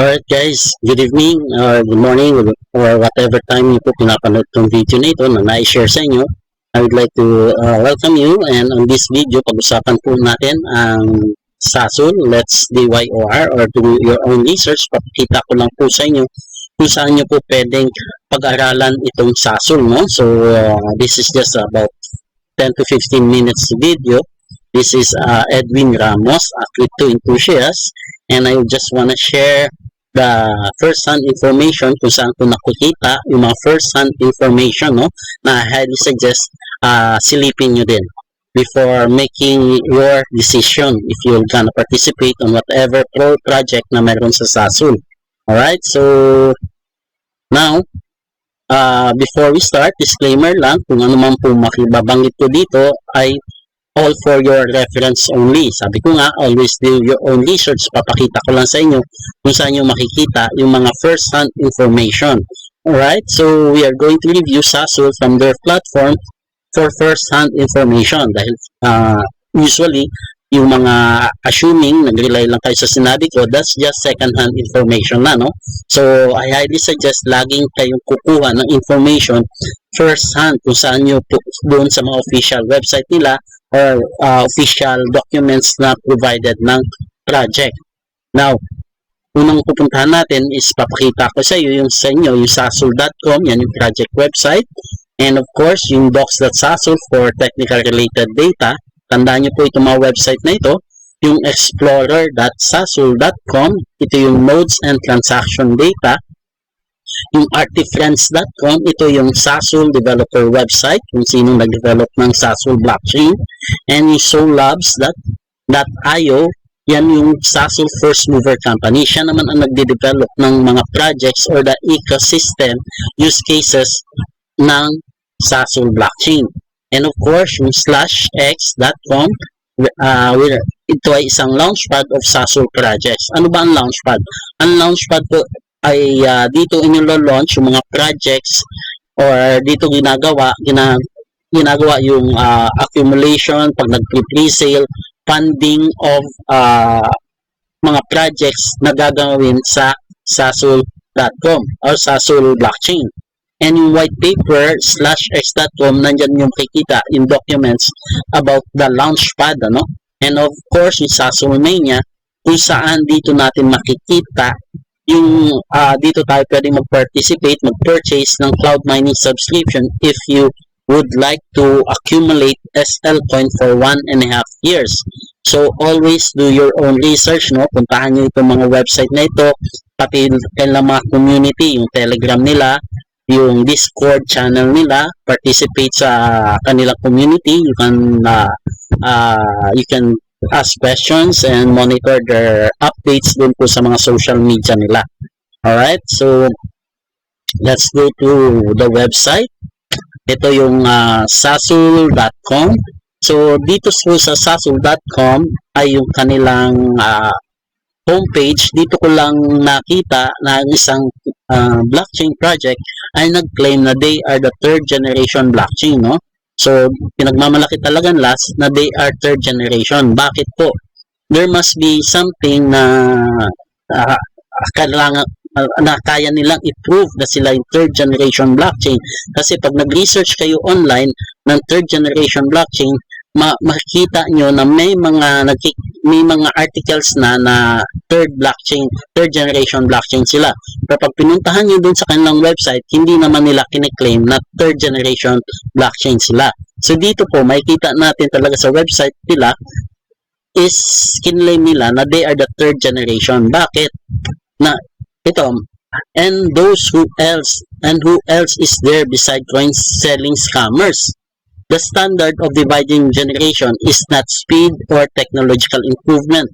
Alright guys, good evening or good morning or whatever time niyo po pinapanood tong video na ito na na-share sa inyo. I would like to welcome you, and on this video pag-usapan po natin ang SASUL, Let's DYOR or do your own research. Papakita ko lang po sa inyo kung saan nyo po pwedeng pag-aralan itong SASUL. No? So this is just about 10 to 15 minutes video. This is Edwin Ramos, a crypto enthusiast, and I just want to share the first-hand information kung saan ko nakikita yung mga first-hand information, no, na I highly suggest silipin nyo din before making your decision if you're gonna participate on whatever project na meron sa SASUL. Alright, so now, before we start, disclaimer lang, kung ano man po makibabanggit ko dito ay all for your reference only. Sabi ko nga, always do your own research. Papakita ko lang sa inyo kung saan nyo makikita yung mga first-hand information. Alright, so we are going to review SASUL from their platform for first-hand information. Dahil usually, yung mga assuming, nag-rely lang kayo sa sinabi ko, that's just second-hand information na, no? So, I highly suggest laging kayong kukuha ng information first-hand kung saan nyo doon sa mga official website nila or official documents na provided ng project. Now, unang pupuntahan natin is papakita ko sa iyo yung sasul.com, yan yung project website. And of course, yung docs.sasul for technical related data. Tandaan nyo po itong mga website na ito. Yung explorer.sasul.com, ito yung nodes and transaction data. Yung artifriends.com, ito yung SASUL developer website, kung sinong nag-develop ng SASUL blockchain. And yung solabs.io, yan yung SASUL first mover company. Siya naman ang nagde-develop ng mga projects or the ecosystem use cases ng SASUL blockchain. And of course, yung /x.com, ito ay isang launchpad of SASUL projects. Ano ba ang launchpad? Ang launchpad po ay dito inilo-launch yung mga projects or dito ginagawa yung accumulation, pag nag-pre-sale, funding of mga projects na gagawin sa sasul.com or SASUL blockchain. And yung white paper /x.com, nandyan yung kikita yung documents about the launchpad, ano? And of course, yung SASUL Mania, kung saan dito natin makikita yung dito tayo pwede mag-participate, mag-purchase ng cloud mining subscription if you would like to accumulate SL coin for 1.5 years. So, always do your own research, no? Puntahan nyo itong mga website na ito, pati kailang mga community, yung Telegram nila, yung Discord channel nila, participate sa kanilang community. You can ask questions and monitor their updates dun po sa mga social media nila. Alright, so let's go to the website. Ito yung sasul.com. So dito sa sasul.com ay yung kanilang homepage. Dito ko lang nakita na isang blockchain project ay nag-claim na they are the third generation blockchain, no? So, pinagmamalaki talaga last na they are third generation. Bakit po? There must be something na kailangan na kaya nilang i-prove na sila yung third generation blockchain. Kasi pag nag-research kayo online ng third generation blockchain, makikita nyo na may mga articles na third generation blockchain sila. Pero pag pinuntahan nyo dun sa kanilang website, hindi naman nila kiniklaim na third generation blockchain sila. So dito po, makikita natin talaga sa website nila is kinlaim nila na they are the third generation. Bakit? Na ito, and who else is there beside coin selling scammers? The standard of dividing generation is not speed or technological improvement,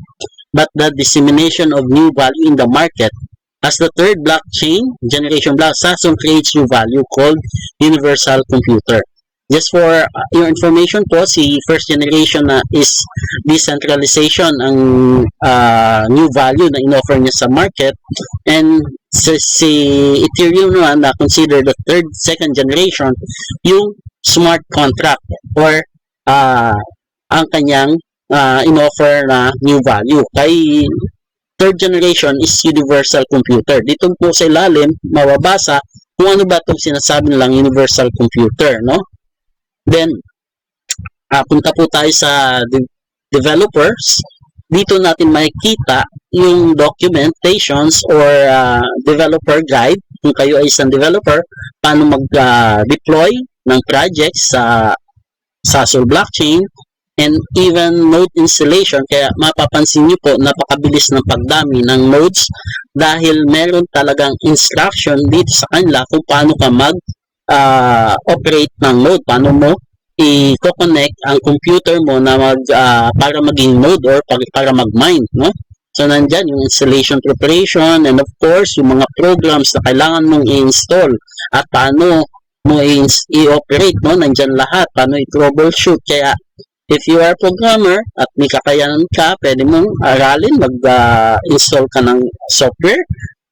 but the dissemination of new value in the market. As the third blockchain, generation block, SASUL creates new value called universal computer. Just for your information po, si first generation na is decentralization ang new value na in-offer niya sa market, and si Ethereum naman na consider the second generation yung smart contract or ang kanyang in-offer na new value. Kay third generation is universal computer. Dito po sa ilalim, mababasa kung ano ba itong sinasabi nilang universal computer, no? Then, punta po tayo sa developers. Dito natin makikita yung documentations or developer guide. Kung kayo ay isang developer, paano mag-deploy ng projects sa SASL blockchain, and even node installation. Kaya mapapansin nyo po, napakabilis ng pagdami ng nodes dahil meron talagang instruction dito sa kanila kung paano ka mag-operate ng node, paano mo i-connect ang computer mo na para maging node or para mag-mine, no? So, nandyan yung installation preparation, and of course, yung mga programs na kailangan mong i-install at paano mo i-operate, no? Nandyan lahat, paano i-troubleshoot. Kaya, if you are a programmer at may kakayanan ka, pwede mong aralin, mag-install ka ng software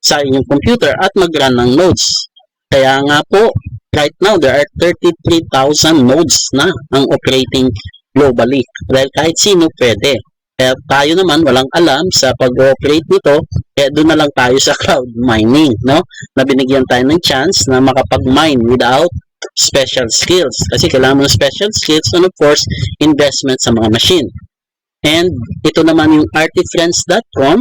sa inyong computer at mag-run ng nodes. Kaya nga po, right now, there are 33,000 nodes na ang operating globally. Dahil kahit sino pwede. Kaya tayo naman walang alam sa pag-operate nito, kaya doon na lang tayo sa cloud mining, no? Na binigyan tayo ng chance na makapag-mine without special skills. Kasi kailangan mo ng special skills and of course, investment sa mga machine. And ito naman yung artifriends.com.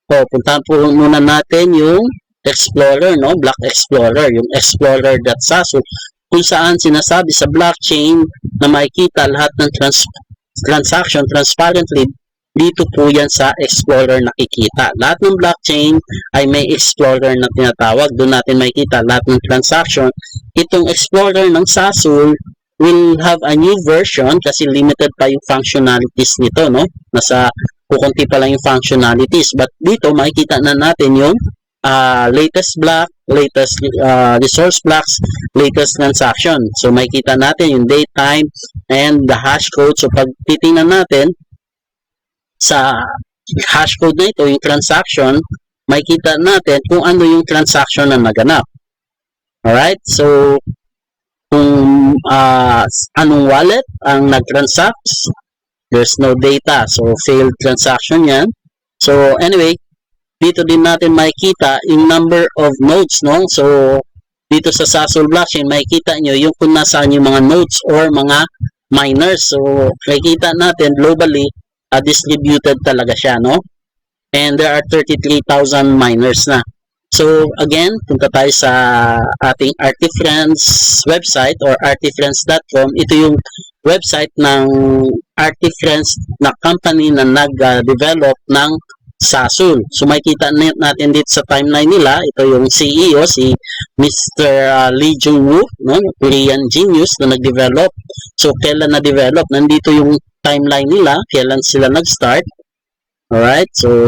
So, puntahan po muna natin yung Explorer, no? Block Explorer, yung explorer.sasu, kung saan sinasabi sa blockchain na makikita lahat ng transaction transparently. Dito po yan sa Explorer nakikita. Lahat ng blockchain ay may Explorer na tinatawag. Doon natin makikita lahat ng transaction. Itong Explorer ng Sasul will have a new version kasi limited pa yung functionalities nito, no? Nasa kukunti pa lang yung functionalities. But dito makikita na natin yung latest block, latest resource blocks, latest transaction. So makikita natin yung date, time, and the hash code. So pag titingnan natin sa hash code na ito, yung transaction, makikita natin kung ano yung transaction na naganap. Alright? So, kung anong wallet ang nag-transact, there's no data. So, failed transaction yan. So, anyway, dito din natin makikita yung number of nodes, no? So, dito sa Sasul blockchain, makikita nyo yung kung nasaan yung mga nodes or mga miners. So, makikita natin globally, distributed talaga siya, no? And there are 33,000 miners na. So, again, punta tayo sa ating Artifriends website or artifriends.com. Ito yung website ng Artifriends na company na nag-develop ng Sasul. So, makikita natin dito sa timeline nila. Ito yung CEO, si Mr. Lee Jung-woo, no? Korean genius na nag-develop. So, kailan na-develop? Nandito yung timeline nila, kailan sila nag-start. Alright, so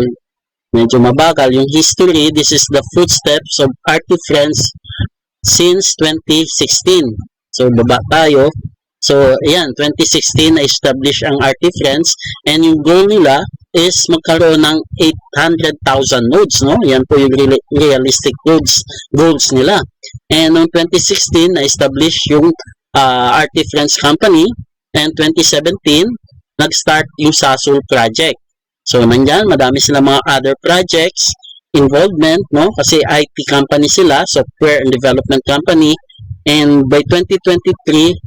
medyo mabagal yung history. This is the footsteps of Artifriends since 2016. So baba tayo. So ayan, 2016 na-establish ang Artifriends, and yung goal nila is magkaroon ng 800,000 nodes, no? Yan po yung realistic goals nila. And noong 2016 na-establish yung Artifriends company, and 2017 nag-start yung Sasul project. So, nandyan, madami sila mga other projects, involvement, no? Kasi IT company sila, software and development company. And by 2022,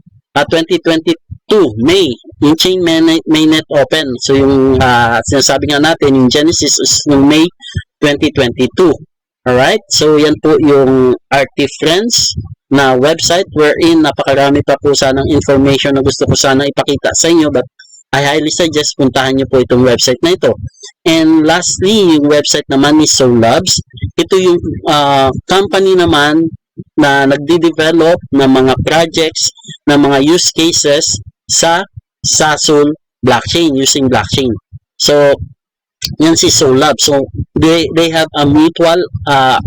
May, yung chain mainnet open. So, yung sinasabi nga natin, yung Genesis is yung May 2022. Alright? So, yan po yung Artifriends na website wherein napakarami pa po sanang information na gusto ko sana ipakita sa inyo, but I highly suggest puntahan nyo po itong website na ito. And lastly, yung website naman is SolLabs. Ito yung company naman na nagde-develop ng mga projects, ng mga use cases sa Sasul blockchain, using blockchain. So, yan si SolLabs. So, they have a mutual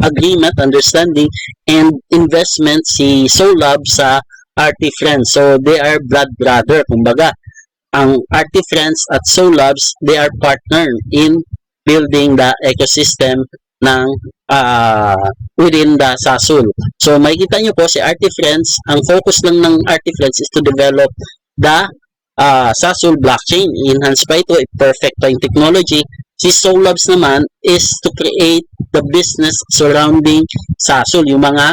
agreement, understanding, and investment si SolLabs sa Artifriends. So, they are blood brother, kumbaga. Ang Artifriends at SolLabs, they are partner in building the ecosystem ng within the Sasul. So, makikita nyo po si Artifriends, ang focus lang ng Artifriends is to develop the Sasul blockchain. Enhance pa ito, perfect pa yung technology. Si Solabs naman is to create the business surrounding Sasol, yung mga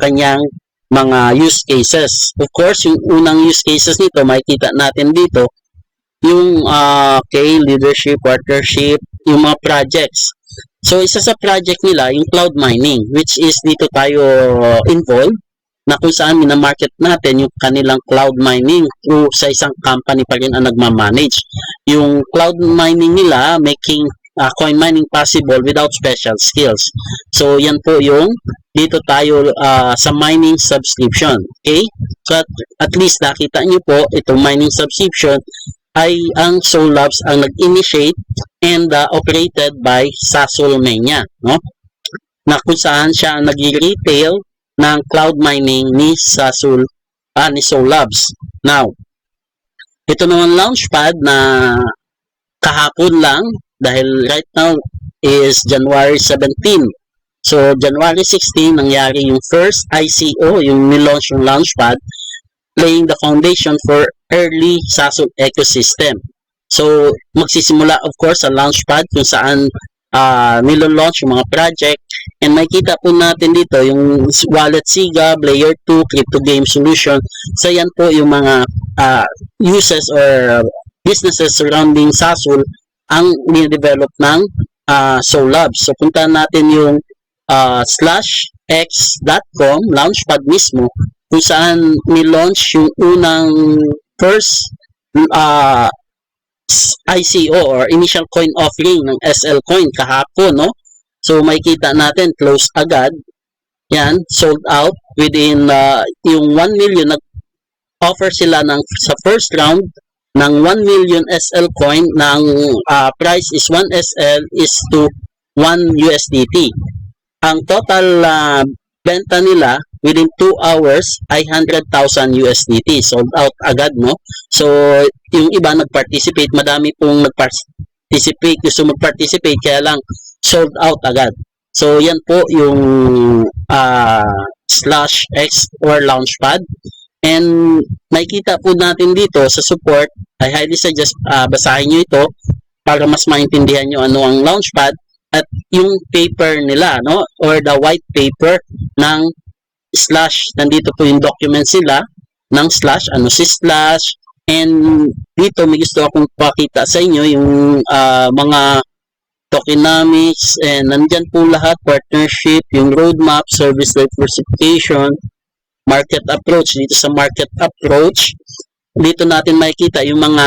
kanyang mga use cases. Of course, yung unang use cases nito, makikita natin dito, yung leadership, partnership, yung mga projects. So, isa sa project nila, yung cloud mining, which is dito tayo involved, na kung saan minamarket natin yung kanilang cloud mining through sa isang company pa rin ang nagmamanage. Yung cloud mining nila, making coin mining possible without special skills. So, yan po yung dito tayo sa mining subscription. Okay? So, at least nakita nyo po, itong mining subscription ay ang Solabs ang nag-initiate and operated by Sasol Mania, no? Na kung saan siya ang nag-retail ng cloud mining ni Sasol, ni Solabs. Now, ito naman launchpad na kahapon lang dahil right now is January 17. So, January 16, nangyari yung first ICO, yung nilaunch yung launchpad, laying the foundation for early Sasol ecosystem. So, magsisimula of course sa launchpad kung saan nilo-launch yung mga project. And makita po natin dito yung Wallet Siga, Layer 2, Crypto Game Solution. So, yan po yung mga uses or businesses surrounding Sasol ang ni-develop ng Solabs. So, puntahan natin yung /x.com launchpad mismo kung saan ni-launch yung unang first ICO or initial coin offering ng SL Coin kahapon, no? So, makikita natin, close agad. Yan, sold out within yung 1 million. Nag-offer sila sa first round ng 1 million SL Coin ng price is 1 SL is to 1 USDT. Ang total benta nila within 2 hours ay 100,000 USDT. Sold out agad, no? So, yung iba nag-participate. Madami pong nag-participate. Gusto mag-participate, kaya lang sold out agad. So, yan po yung /x or launchpad. And makikita po natin dito sa support, I highly suggest basahin nyo ito para mas maintindihan nyo ano ang launchpad at yung paper nila, no? Or the white paper ng / nandito po yung documents sila ng / ano si / and dito may gusto akong pakita sa inyo yung mga tokenomics and nandyan po lahat, partnership, yung roadmap, service diversification, market approach. Dito sa market approach, dito natin makikita yung mga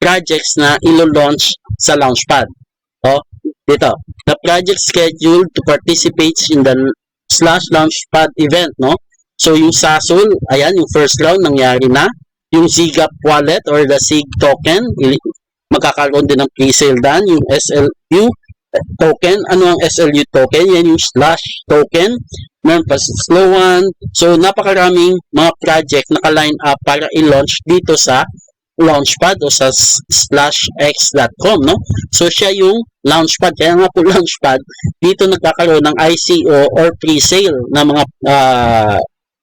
projects na ilo-launch sa launchpad. So, dito, the project scheduled to participate in the /launchpad event, no? So, yung Sasol, ayan, yung first round, nangyari na. Yung Zigap wallet or the SIG token, magkakaroon din ng pre-sale dan. Yung SLU token, ano ang SLU token? Yan yung / token. Meron pa slow one. So, napakaraming mga project naka-line up para i-launch dito sa launchpad o sa /x.com, no? So, siya yung launchpad. Kaya nga po launchpad, dito nagkakaroon ng ICO or pre-sale na mga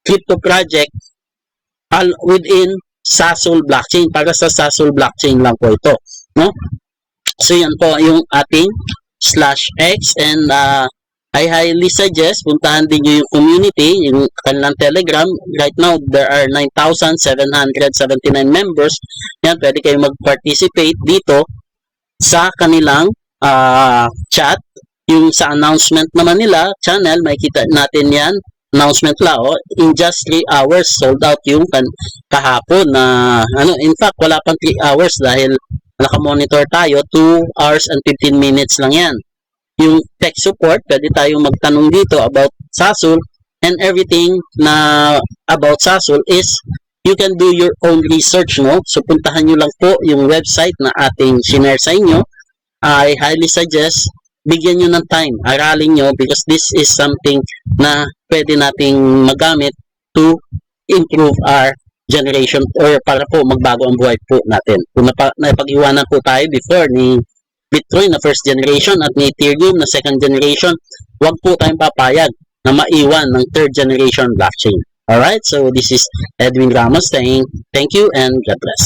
crypto project within Sasol blockchain. Para sa Sasol blockchain lang po ito, no? So, yan po yung ating /x and I highly suggest puntahan din nyo yung community, yung kanilang Telegram. Right now, there are 9,779 members. Yan, pwede kayo mag-participate dito sa kanilang chat. Yung sa announcement naman nila, channel, makikita natin yan. Announcement la, in just 3 hours, sold out yung kahapon na, in fact, wala pang 3 hours dahil naka-monitor tayo, 2 hours and 15 minutes lang yan. Yung tech support, pwede tayong magtanong dito about Sasol and everything na about Sasol is you can do your own research, no? So, puntahan nyo lang po yung website na ating share sa inyo. I highly suggest bigyan nyo ng time, aralin nyo because this is something na pwede nating magamit to improve our generation or para po magbago ang buhay po natin. Kung napag-iwanan po tayo before ni Bitcoin na first generation at ni Ethereum na second generation, wag po tayong papayag na maiwan ng third generation blockchain. Alright, so this is Edwin Ramos saying thank you and God bless.